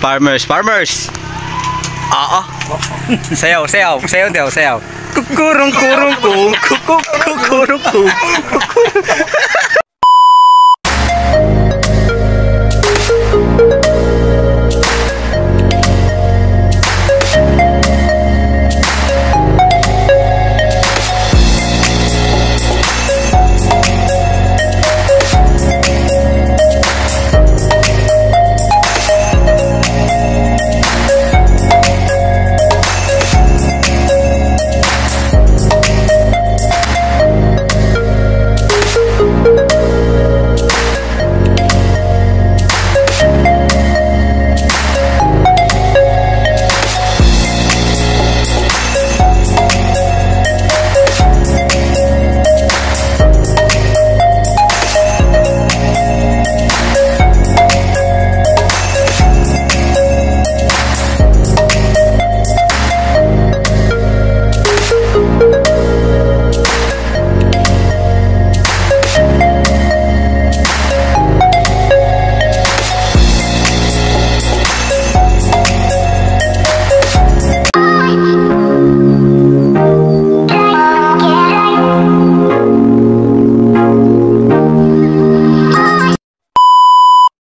Farmers. Oo. Sayaw daw. Kukurong kung. Kukurong kung.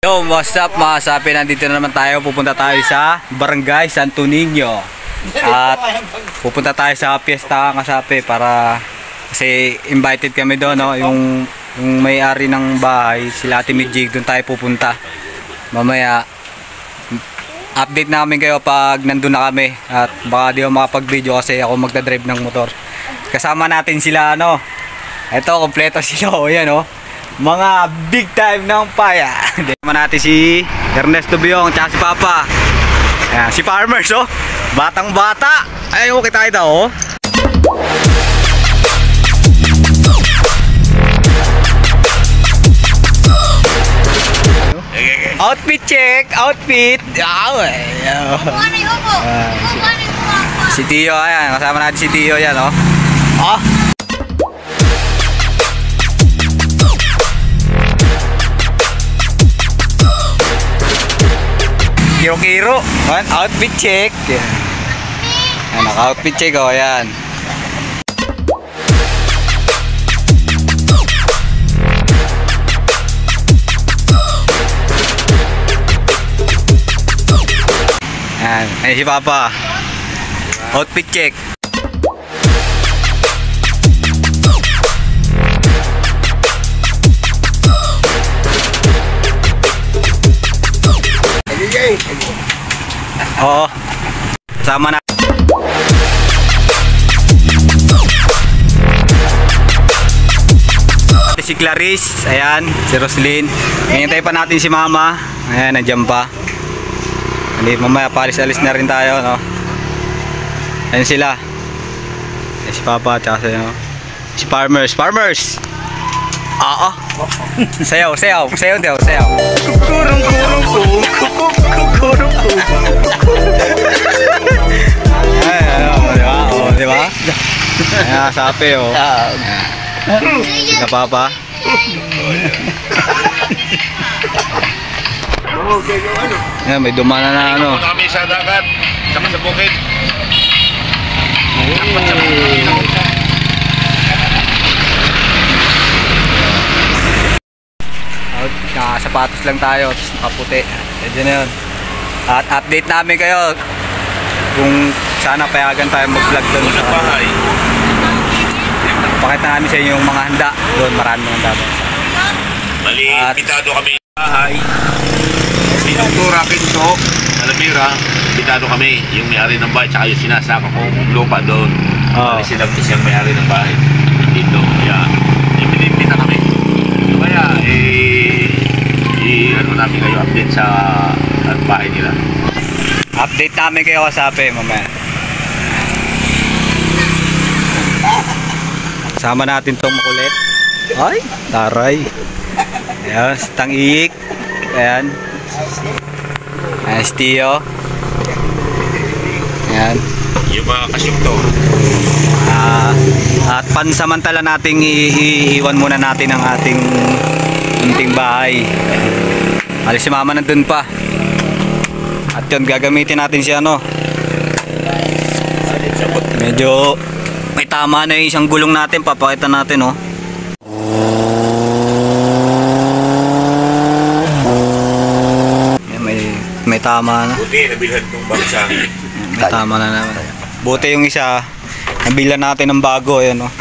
Yo, what's up mga sapi? Nandito na naman tayo. Pupunta tayo sa Barangay Santo Niño. At pupunta tayo sa piyesta kasapi para kasi invited kami doon, no? Yung may-ari ng bahay, sila Ate Mijig, doon tayo pupunta. Mamaya update namin kayo pag nandun na kami. At baka di ako makapag-video kasi ako magdadrive ng motor. Kasama natin sila, ano? Ito, kompleto sila, o yan, o. Mga big time ng paya. Dito natin si Ernesto Biong at si Papa. Ayan, si Farmers, oh. Batang bata. Ay, okay tayo daw, oh. Outfit check. Outfit. Si Tio, ayan. Kasama natin si Tio, yan, oh. Oh. Kiro-kiro. Outfit check. Ayan, naka-outfit check, oh, yan. Ayan, ayan si Papa. Outfit check. Oo. Sama na. Si Clarice, ayan, si Roslyn. Hintay pa natin si Mama. Ayan, nandiyan pa. Hindi, mamaya palis-alis na rin tayo, no. Ayan sila. Ayan si Papa, tsaka si Farmers. Oo. Sayaw daw. Kukurong kung. Diba? Ayan, sapi, oh. Sila Papa. Ayan, may dumana na, ano. Kami sa dagat, saka sa bukid. Sapatos lang tayo, tapos nakaputi. Diyan na yun. At update namin kayo kung sana payagan tayo mag-vlog doon sa bahay. Pakita namin sa inyo yung mga handa doon, maraming mga handa. Mali, pitado kami sa bahay. Pintura, pinto, alamira, pitado kami. Yung may-ari ng bahay, tsaka yung sinasaka kong lupa doon. Mali silang isang may-ari ng bahay. Dito, kaya ipinipita kami. Kaya, ano namin kayo update sa bahay nila. Update namin kayo kasapi mamaya. Sama natin tong makulit. Ay, taray. Ayan, tang-iik. Ayan. Ayan, si Tio. Ayan. Yung mga kasyukto. At pansamantala nating iiwan muna natin ang ating munting bahay. Alis si Mama nandun pa. At yun, gagamitin natin si ano. Medyo may tama na yung isang gulong natin. Papakita natin, oh. Yan, may tama na. Buti, nabilhan kong bangsa. May tama na naman. Buti yung isa, nabilan natin ng bago. Ayan, oh.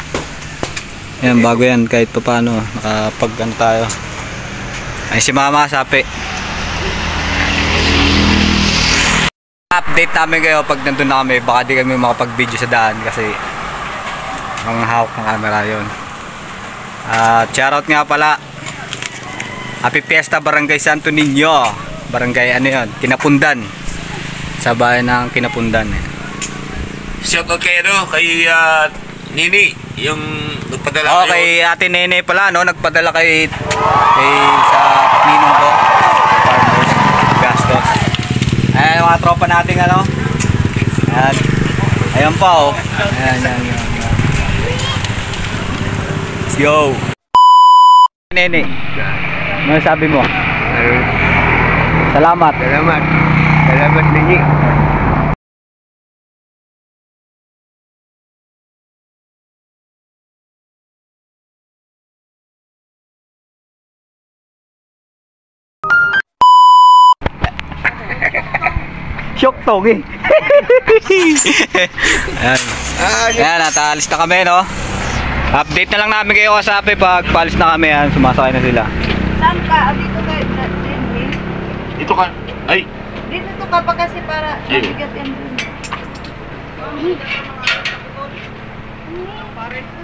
Ayan, bago yan. Kahit pa paano, nakapag-ano tayo. Ay, si Mama, sapi. Update namin kayo pag nandun na kami. Baka di kami makapag-video sa daan kasi ang hawak ng camera yun. Shoutout nga pala. Happy Fiesta Barangay Santo Niño. Barangay ano yun? Kinapundan. Sa bayan ng Kinapundan. Shoutout kay ano, kay Nini, yung nagpadala kay Ate Nene pala, no? Nagpadala kay sa ninong ko. Farmers Gastos. Ayan mga tropa natin ano. Ayan. Ayan pa oh. Ayan. Let's go. Nene. Ano sabi mo? Salamat. Salamat Nini. Shock tong eh. Ayan. Ayan, nataalis na kami, no? Update na lang namin kayo kasapi pag paalis na kami. Yan, sumasakay na sila. Saan ka? Dito ka, Denny. Dito ka. Ay, Dito ka pa kasi para mabigat yan dun.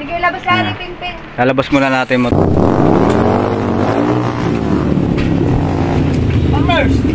Sige, labas lali, Ping-Ping. Lalabas muna natin mo. Amers!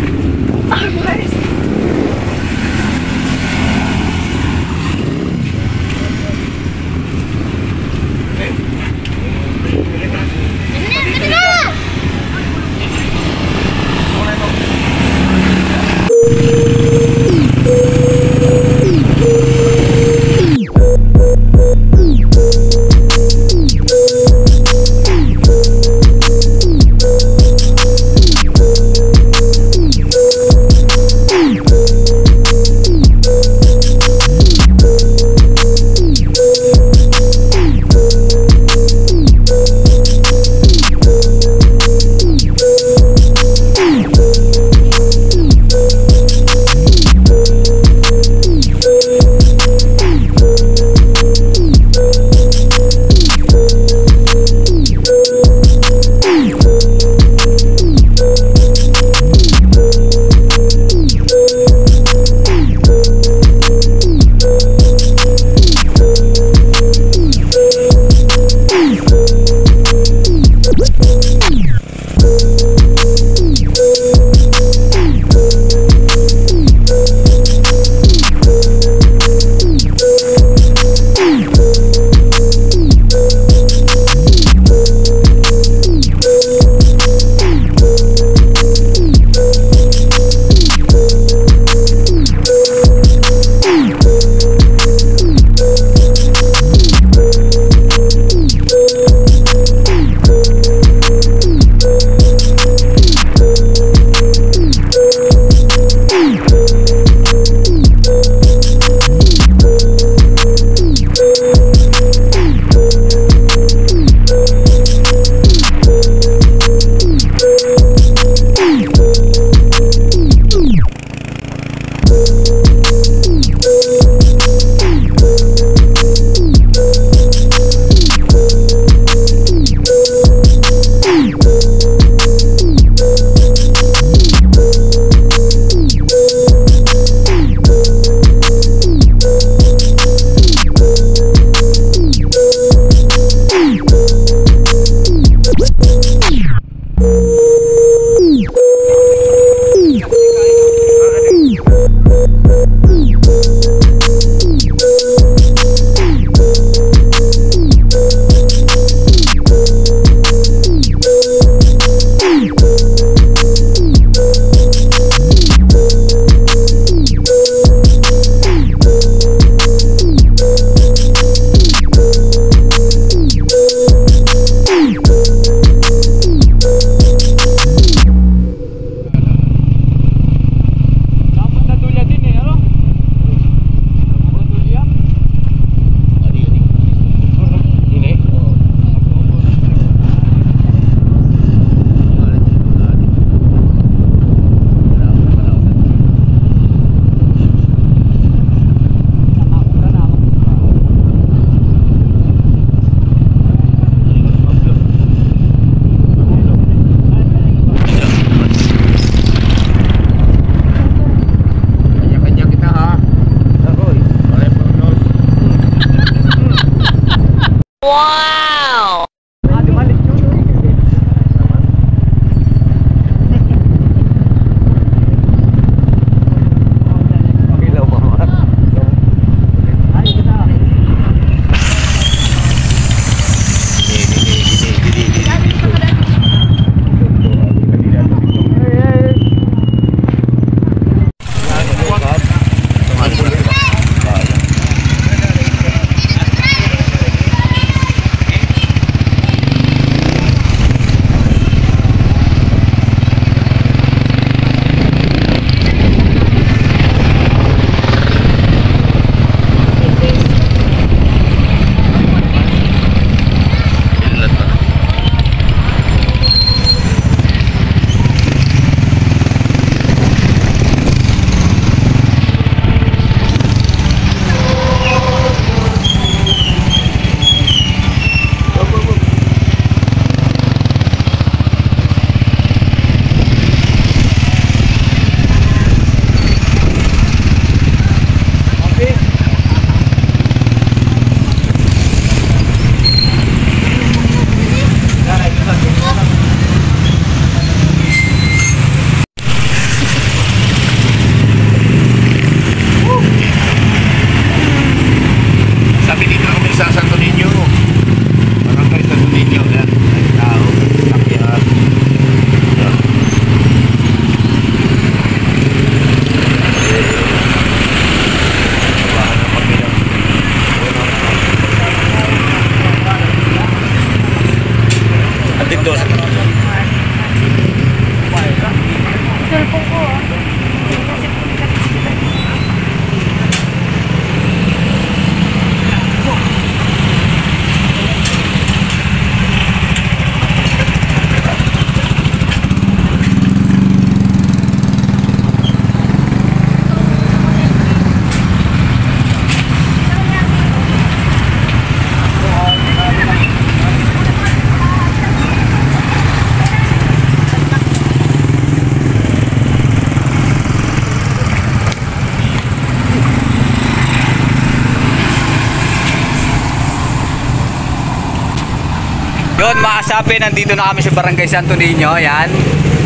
Yun mga kasapi, nandito na kami sa Barangay Santo Niño. Yan.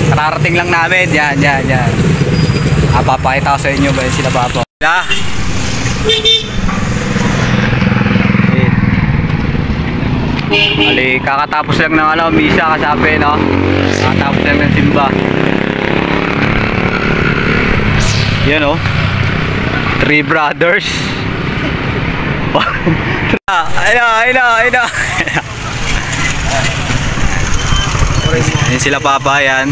Kararating lang namin. Yan. Papakita ko sa inyo ba yun sila Papa. Ali, kakatapos lang ng misa kasapi, no? Kakatapos lang ng simba. Yan, oh. Three brothers. Ayun na. Yan sila Papa, yan.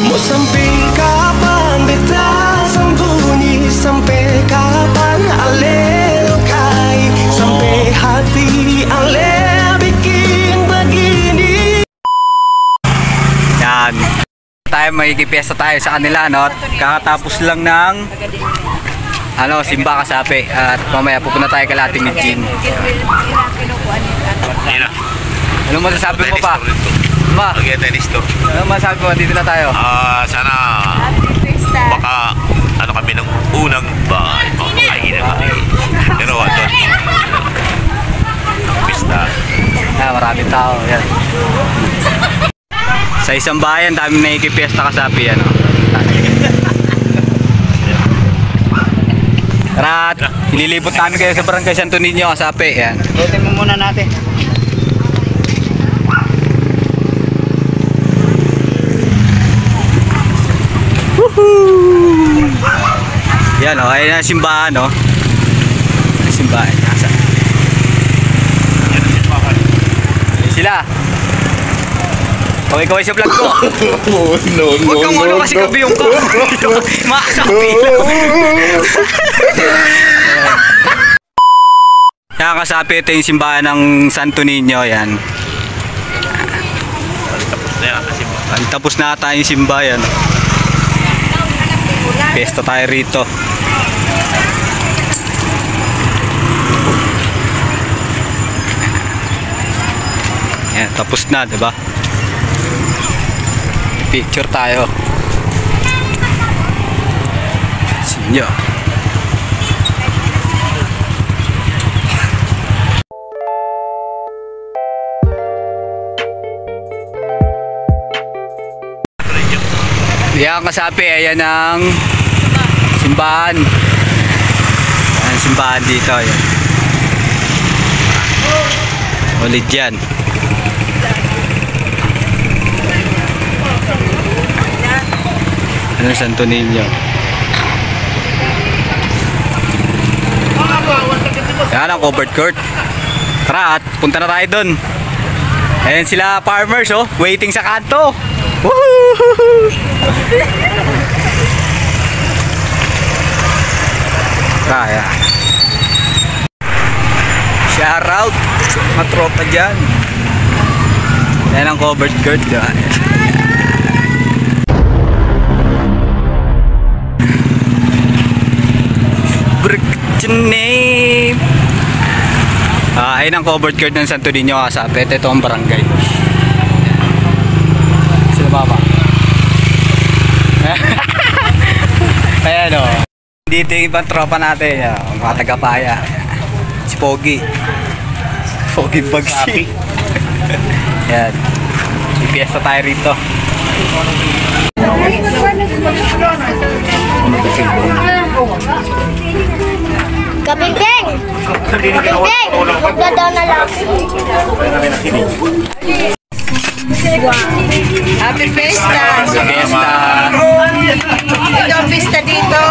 Mau sampai kapan beta sembunyi, sampai kapan alel kai, sampai hati alel bikin begini. Yan. Tayo magkikipiesta tayo sa kanila, no? Kakatapos lang ng simba kasapi. At mamaya pupunta tayo kay Lating ni Jean. Ano masasabi mo pa? Ma, Mag-tennis to. ano masasabi mo? Dito na tayo. Sana baka kami ng unang bahay. Makakain na kami. Pero doon. Pista. Maraming tao. Yan. Sa isang bayan, daming nakikipiesta kasapi. Yan, oh. Tara, ililipot namin kayo sa Barangay Santo Niño kasapi. Yan. Butin mo muna natin. Yan, oh, ayun ang simbahan, no? Simbahan, nasa. Ayun sila. Kaway-kaway sa vlog ko. Huwag kang kasi kabiyong ka. Makasabi lang. Yan kasapi, ito yung simbahan ng Santo Niño, yan. Tapos na ata yung simbahan. Pesta tayo rito. Yan, tapos na, 'di ba? Picture tayo. Sinyo. Yan kasapi, ayan ang simbahan. Ayan simbahan dito. Ayan. Ulit yan. Ano Santo Niño. Yan ang covered court. Tara at punta na tayo dun. Ayan sila farmers, oh, waiting sa kanto. Woohoo! Kaya. Shout out mga tropa dyan. Yan ang covered court dyan. What's your name? Ayun ang covered court ng Santo Niño kasapi. Ito ang barangay. Sila Papa. Ayan, o. Dito yung ibang tropa natin. Mga taga-paya. Si Pogi. Pogi Bagsi. Yan. Ipiesta tayo rito. Kapiteng! Kapiteng! Magdadaw na lang. Happy Fiesta! Fiesta. Ito ang Fiesta dito.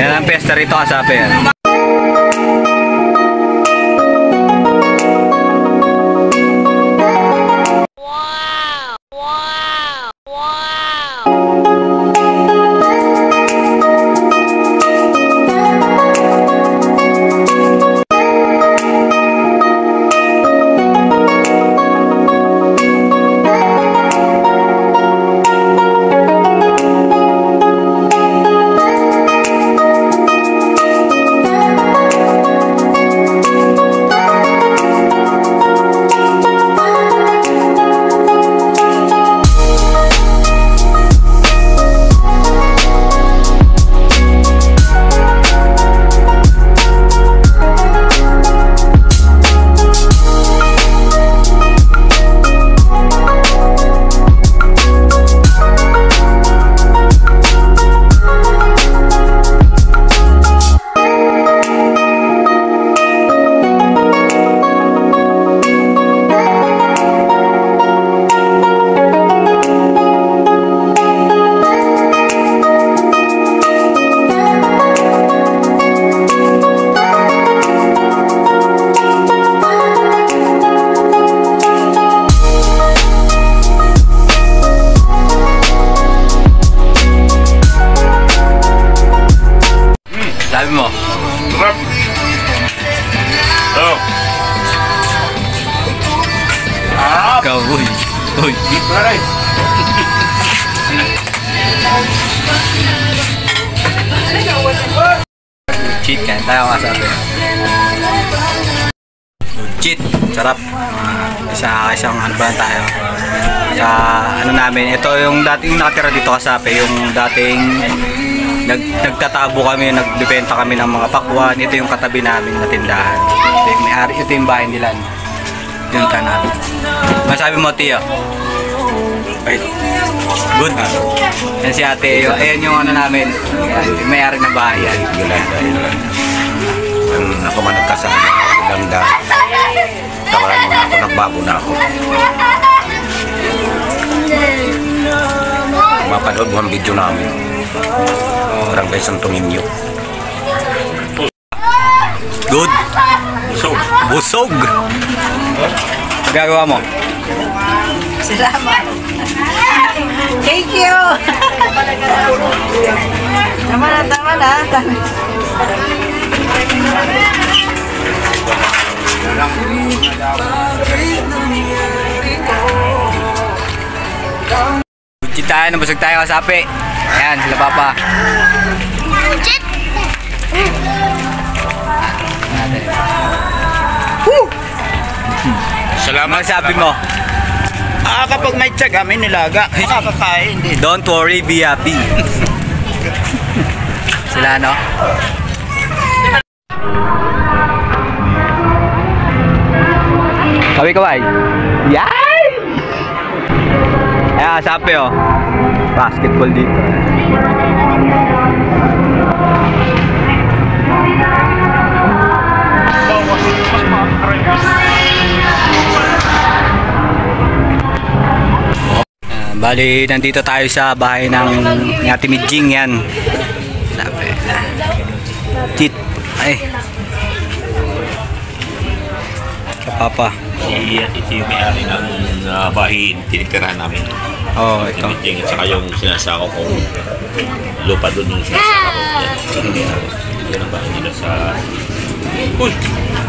Yan ang fiesta rito kasapi. Yan. Uy. Cheat kan tayo kasabi. Cheat, sarap. Isang ano ba tayo? Sa ano namin, ito yung dating nakatira dito kasabi, yung dating nagtatabo kami, nagbebenta kami ng mga pakwan. Ito yung katabi namin na tindahan. Ito yung may-ari, ito yung bahay nila. Yung ka namin. Masabi mo, Tio? Wait. Good. Yan si ate. Ayan yung ano namin. Yung may-ari ng bahay. Ako man nagkasama, ganda. Tawaran mo na ako, nagbago na ako. Mapanood mo ang video namin. Barangay Santo Niño. Good. Busog. Busog. Gagawa mo? Salamat. Thank you. Tama na. Bucit tayo, nabusog tayo kasapi. Ayan, sila papa. Legit. Salamat. Sabi mo, Kapag may tiyaga, may nilaga. Makakakain din. don't worry, be happy. Sila no? Kaway. Yay! Ayan, sabi oh. Basketball dito. Bali, nandito tayo sa bahay ng Ate Midjing yan. Sabi. Tit. Ay. Papa. Ito yung may-ari ng bahay tinitirahan namin. Oh, ito. At saka yung sinasako kong lupa doon yung sinasako ko. Yan ang bahay nila sa... Uy!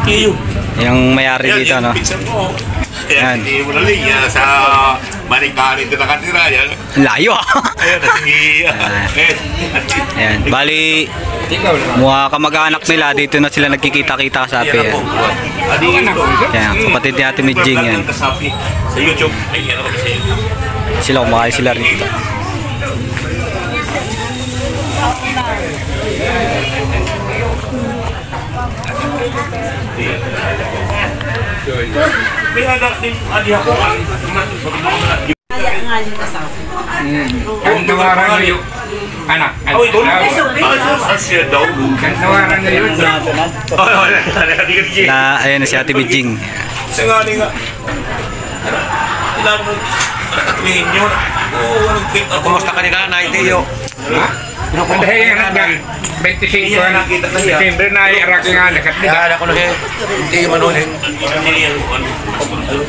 Tiyo! Yung may-ari dito, no? Pinsan mo. Yan. Yan, mo na lang yan sa Marikari ito nakatira. Yan. Layo ah! Ayan. Bali, mga kamag-anak nila, dito na sila nagkikita-kita sa api. Yan, kapatid ni Ate Midjing yan. Sa YouTube. Ay, yan ako sa YouTube. Sila, kumakain sila rito. May anak din, adi ako. Ang tawaran nyo yung anak. Ay, doon? Siya daw. Ang tawaran nyo yun. Ayan na si Ate Midjing. Isa nga nga. Ilang mo. Tingin nyo. Kumusta ka nila, Naitiyo? Ang dahil nga nga, 25 December na i-arak nga nakat nila. Kaya ako na siya, hindi manuhin.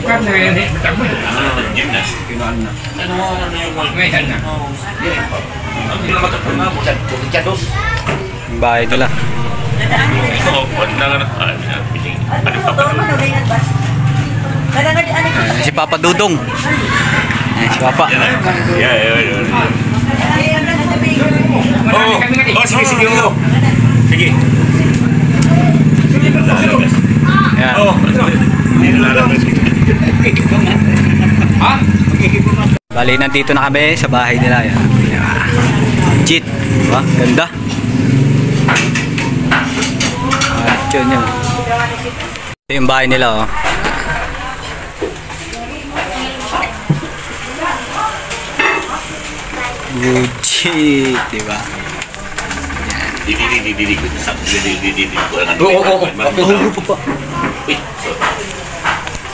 Kan na yun eh, matagod. Gymnast. Ngayon na. Yung bahay nila. Ayan, si Papa Dudong. Ayan, si Papa. Sige. Sige. Ayan. Bali, nandito na kami sa bahay nila. Ayan. Cheat. Diba? Ganda. Yun yun. Ito yung bahay nila, oh. Good shit, diba?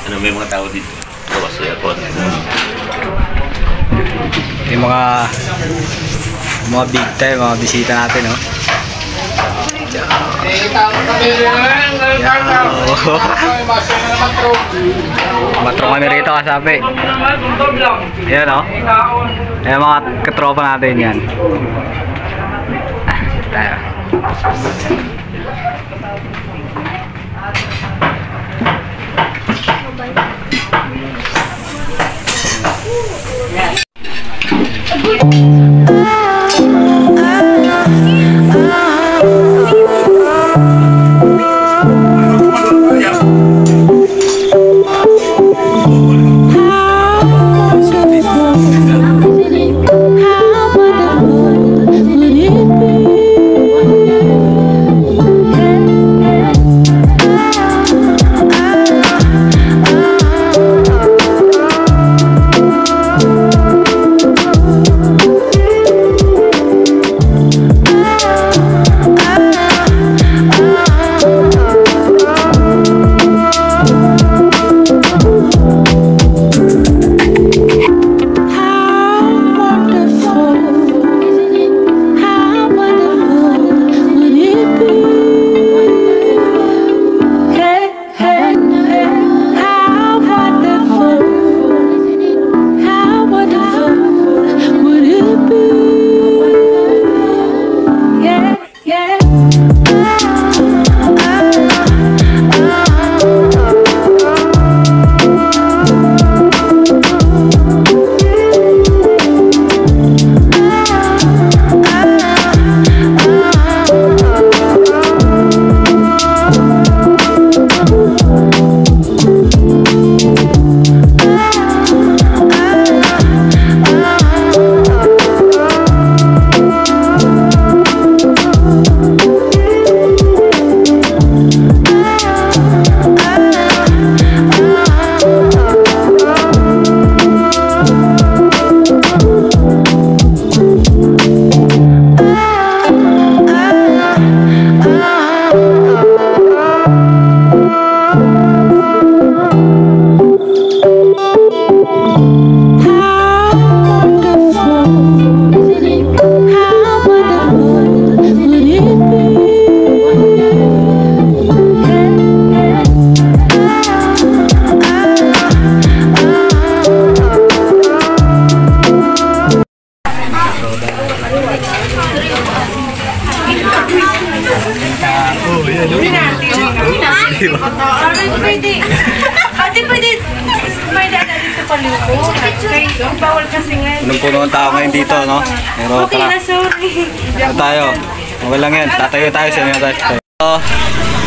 Ano, may mga tao dito. Gawas sa aircon. Yung mga big time, mga bisita natin, no? Matro kami rito kasabi. Yan, no? Ayan mga katropa natin yan. Tayo. Ate, pwede. May dada dito paluko. Bawal kasi nga. Punong-puno ang tao ngayon dito, no? Pero Okay na, sorry. ano tayo? Okay lang yan. Tatayo tayo sa inyo tayo. So,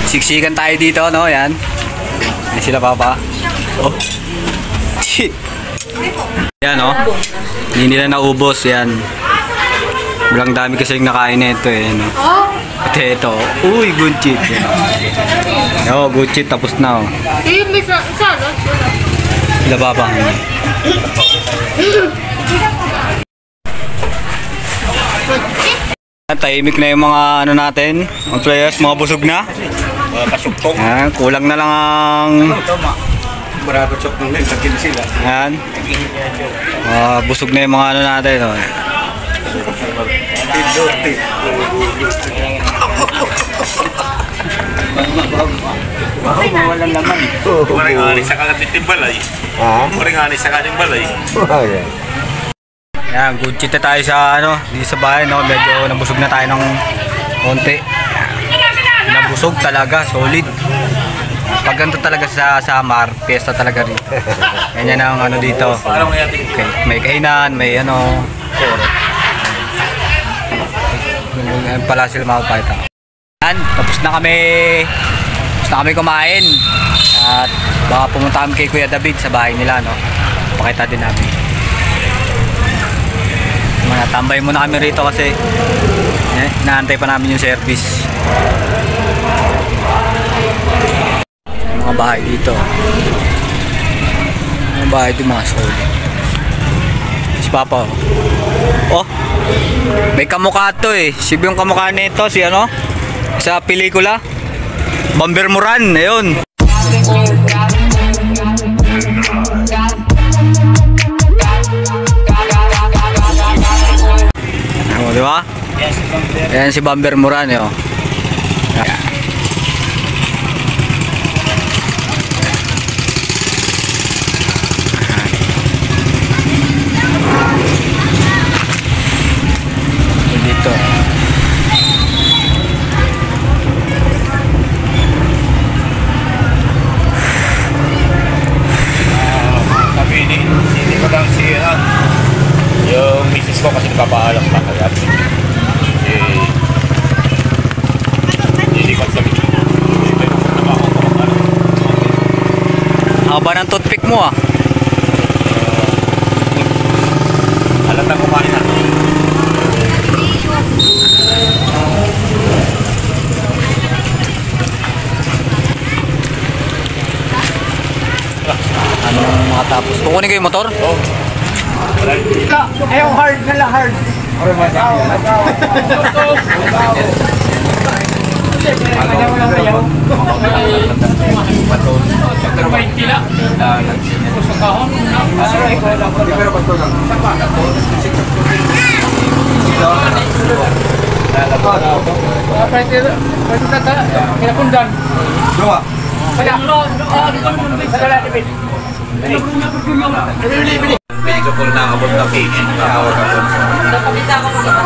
siksikan tayo dito, no? Yan. Yan sila papa. Oh. Shit. Yan, no? Hindi nila naubos. Yan. Walang dami kasi yung nakain na ito, eh. No? Ito. Uy, good cheat. Oh, good cheat. Tapos na, oh. May salad. Sila papa. Tahimik na yung mga ano natin, mga players, mga busog na. Pasuktok. Yan, kulang na lang ang Barado chok nung nil, sakil sila. yan. Busog na yung mga ano natin. Oh. Walang naman. Maring ani sa kagating balay. Maring ani sa kagating balay. Yan, good cheat na tayo sa ano, dito sa bahay, no? Medyo nabusog na tayo ng konti. Nabusog talaga, solid. Pag ganito talaga sa Samar, piyesta talaga rin. Ganyan ang ano dito. Okay. May kainan, may ano. Yan pala sila mga kapatid. Yan, tapos na kami kumain. At baka pumunta kami kay Kuya David sa bahay nila, no? Pakita din namin. Tambay muna kami rito kasi naantay pa namin yung service. Mga bahay dito. Mga bahay dito mga solid. Si Papa, oh, may kamukha to eh. Sib yung kamukha nito si ano sa pelikula Bamber Moran. Ayun. Di ba? Yan si Bamber Moran, yo. Dito. Kami hindi ko lang siya. mo ah. Halata kumain na. Anong mga tapos? Kukunin ko yung motor? Oh. Ayaw hard na lang hard. Pili ko po na abot na cake. Nakawag ako. Napakita ko mga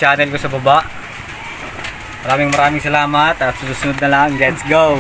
channel ko sa baba. Maraming salamat at susunod na lang. Let's go!